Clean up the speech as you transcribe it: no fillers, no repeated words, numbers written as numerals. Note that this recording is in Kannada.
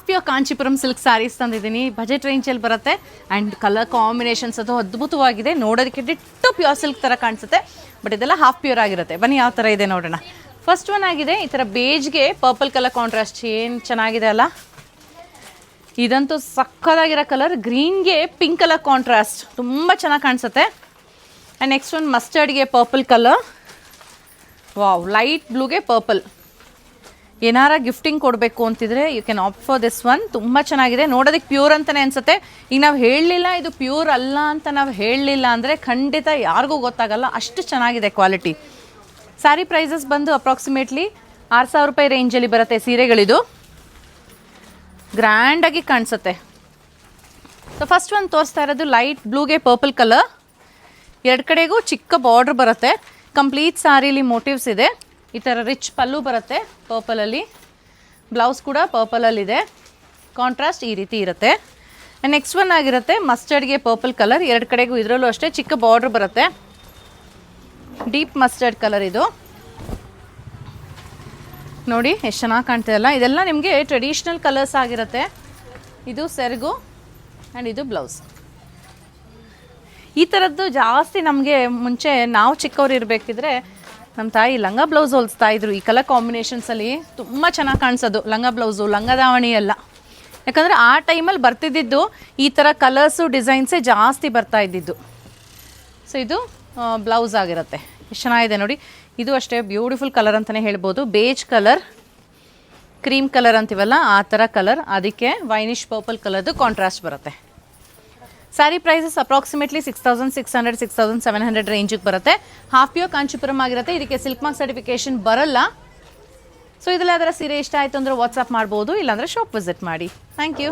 ಪ್ಯೂರ್ ಕಾಂಚೀಪುರಂ ಸಿಲ್ಕ್ ಸ್ಯಾರೀಸ್ ತಂದಿದ್ದೀನಿ. ಬಜೆಟ್ ರೇಂಜಲ್ಲಿ ಬರುತ್ತೆ ಆ್ಯಂಡ್ ಕಲರ್ ಕಾಂಬಿನೇಷನ್ಸ್ ಅದು ಅದ್ಭುತವಾಗಿದೆ. ನೋಡೋದಕ್ಕೆ ಡಿಟ್ಟು ಪ್ಯೂರ್ ಸಿಲ್ಕ್ ಥರ ಕಾಣಿಸುತ್ತೆ, ಬಟ್ ಇದೆಲ್ಲ ಹಾಫ್ ಪ್ಯೂರ್ ಆಗಿರುತ್ತೆ. ಬನ್ನಿ ಯಾವ ಥರ ಇದೆ ನೋಡೋಣ. ಫಸ್ಟ್ ಒನ್ ಆಗಿದೆ ಈ ಥರ ಬೇಜ್ಗೆ ಪರ್ಪಲ್ ಕಲರ್ ಕಾಂಟ್ರಾಸ್ಟ್. ಏನು ಚೆನ್ನಾಗಿದೆ ಅಲ್ಲ, ಇದಂತೂ ಸಕ್ಕದಾಗಿರೋ ಕಲರ್. ಗ್ರೀನ್ಗೆ ಪಿಂಕ್ ಕಲರ್ ಕಾಂಟ್ರಾಸ್ಟ್ ತುಂಬ ಚೆನ್ನಾಗಿ ಕಾಣಿಸುತ್ತೆ. ಆ್ಯಂಡ್ ನೆಕ್ಸ್ಟ್ ಒನ್ ಮಸ್ಟರ್ಡ್ಗೆ ಪರ್ಪಲ್ ಕಲರ್. ವಾವ್, ಲೈಟ್ ಬ್ಲೂಗೆ ಪರ್ಪಲ್. ಏನಾರ ಗಿಫ್ಟಿಂಗ್ ಕೊಡಬೇಕು ಅಂತಿದ್ರೆ you can opt for this one. ತುಂಬ ಚೆನ್ನಾಗಿದೆ, ನೋಡೋದಕ್ಕೆ ಪ್ಯೂರ್ ಅಂತಲೇ ಅನಿಸುತ್ತೆ. ಈಗ ನಾವು ಹೇಳಲಿಲ್ಲ ಇದು ಪ್ಯೂರ್ ಅಲ್ಲ ಅಂತ ನಾವು ಹೇಳಲಿಲ್ಲ ಅಂದರೆ ಖಂಡಿತ ಯಾರಿಗೂ ಗೊತ್ತಾಗಲ್ಲ, ಅಷ್ಟು ಚೆನ್ನಾಗಿದೆ ಕ್ವಾಲಿಟಿ. ಸ್ಯಾರಿ ಪ್ರೈಸಸ್ ಬಂದು ಅಪ್ರಾಕ್ಸಿಮೇಟ್ಲಿ 6,000 ರೂಪಾಯಿ ರೇಂಜಲ್ಲಿ ಬರುತ್ತೆ ಸೀರೆಗಳಿದು. ಗ್ರ್ಯಾಂಡಾಗಿ ಕಾಣಿಸುತ್ತೆ. ಸೊ ಫಸ್ಟ್ ಒಂದು ತೋರಿಸ್ತಾ ಇರೋದು ಲೈಟ್ ಬ್ಲೂಗೆ ಪರ್ಪಲ್ ಕಲರ್. ಎರಡು ಕಡೆಗೂ ಚಿಕ್ಕ ಬಾರ್ಡ್ರ್ ಬರುತ್ತೆ. ಕಂಪ್ಲೀಟ್ ಸ್ಯಾರಿಲಿ ಮೋಟಿವ್ಸ್ ಇದೆ. ಈ ಥರ ರಿಚ್ ಪಲ್ಲು ಬರುತ್ತೆ ಪರ್ಪಲಲ್ಲಿ. ಬ್ಲೌಸ್ ಕೂಡ ಪರ್ಪಲಲ್ಲಿದೆ. ಕಾಂಟ್ರಾಸ್ಟ್ ಈ ರೀತಿ ಇರುತ್ತೆ. ನೆಕ್ಸ್ಟ್ ಒನ್ ಆಗಿರುತ್ತೆ ಮಸ್ಟರ್ಡ್ಗೆ ಪರ್ಪಲ್ ಕಲರ್. ಎರಡು ಕಡೆಗೂ ಇದರಲ್ಲೂ ಅಷ್ಟೇ ಚಿಕ್ಕ ಬಾರ್ಡ್ರ್ ಬರುತ್ತೆ. ಡೀಪ್ ಮಸ್ಟರ್ಡ್ ಕಲರ್ ಇದು. ನೋಡಿ ಎಷ್ಟು ಚೆನ್ನಾಗಿ ಕಾಣ್ತಿದೆಯಲ್ಲ. ಇದೆಲ್ಲ ನಿಮಗೆ ಟ್ರೆಡಿಷ್ನಲ್ ಕಲರ್ಸ್ ಆಗಿರುತ್ತೆ. ಇದು ಸೆರಗು ಆ್ಯಂಡ್ ಇದು ಬ್ಲೌಸ್. ಈ ಥರದ್ದು ಜಾಸ್ತಿ ನಮಗೆ ಮುಂಚೆ ನಾವು ಚಿಕ್ಕವ್ರು ಇರಬೇಕಿದ್ರೆ ನಮ್ಮ ತಾಯಿ ಲಂಗ ಬ್ಲೌಸ್ ಹೊಲಿಸ್ತಾ ಇದ್ರು. ಈ ಕಲರ್ ಕಾಂಬಿನೇಷನ್ಸಲ್ಲಿ ತುಂಬ ಚೆನ್ನಾಗಿ ಕಾಣಿಸೋದು ಲಂಗ ಬ್ಲೌಸು, ಲಂಗ ದಾವಣಿ ಎಲ್ಲ. ಯಾಕಂದರೆ ಆ ಟೈಮಲ್ಲಿ ಬರ್ತಿದ್ದಿದ್ದು ಈ ಥರ ಕಲರ್ಸು ಡಿಸೈನ್ಸೇ ಜಾಸ್ತಿ ಬರ್ತಾ ಇದ್ದಿದ್ದು. ಸೊ ಇದು ಬ್ಲೌಸ್ ಆಗಿರುತ್ತೆ. ಎಷ್ಟು ಚೆನ್ನಾಗಿದೆ ನೋಡಿ. ಇದು ಅಷ್ಟೇ ಬ್ಯೂಟಿಫುಲ್ ಕಲರ್ ಅಂತಲೇ ಹೇಳ್ಬೋದು. ಬೇಜ್ ಕಲರ್, ಕ್ರೀಮ್ ಕಲರ್ ಅಂತೀವಲ್ಲ ಆ ಥರ ಕಲರ್, ಅದಕ್ಕೆ ವೈನಿಶ್ ಪರ್ಪಲ್ ಕಲರ್ದು ಕಾಂಟ್ರಾಸ್ಟ್ ಬರುತ್ತೆ. ಸ್ಯಾರಿ ಪ್ರೈಸಸ್ ಅಪ್ರಾಕ್ಸಿಮೇಟ್ಲಿ 6,600 6,700 ರೇಂಜಿಗೆ ಬರುತ್ತೆ. ಹಾಫ್ ಪ್ಯೂರ್ ಕಾಂಚೀಪುರಂ ಆಗಿರುತ್ತೆ. ಇದಕ್ಕೆ ಸಿಲ್ಕ್ ಮಾರ್ಕ್ ಸರ್ಟಿಫಿಕೇಶನ್ ಬರಲ್ಲ. ಸೊ ಇದೆಲ್ಲ ಅದರ ಸೀರೆ ಇಷ್ಟ ಆಯಿತು ಅಂದರೆ ವಾಟ್ಸಪ್ ಮಾಡ್ಬೋದು, ಇಲ್ಲಾಂದರೆ ಶಾಪ್ ವಿಸಿಟ್ ಮಾಡಿ. Thank you.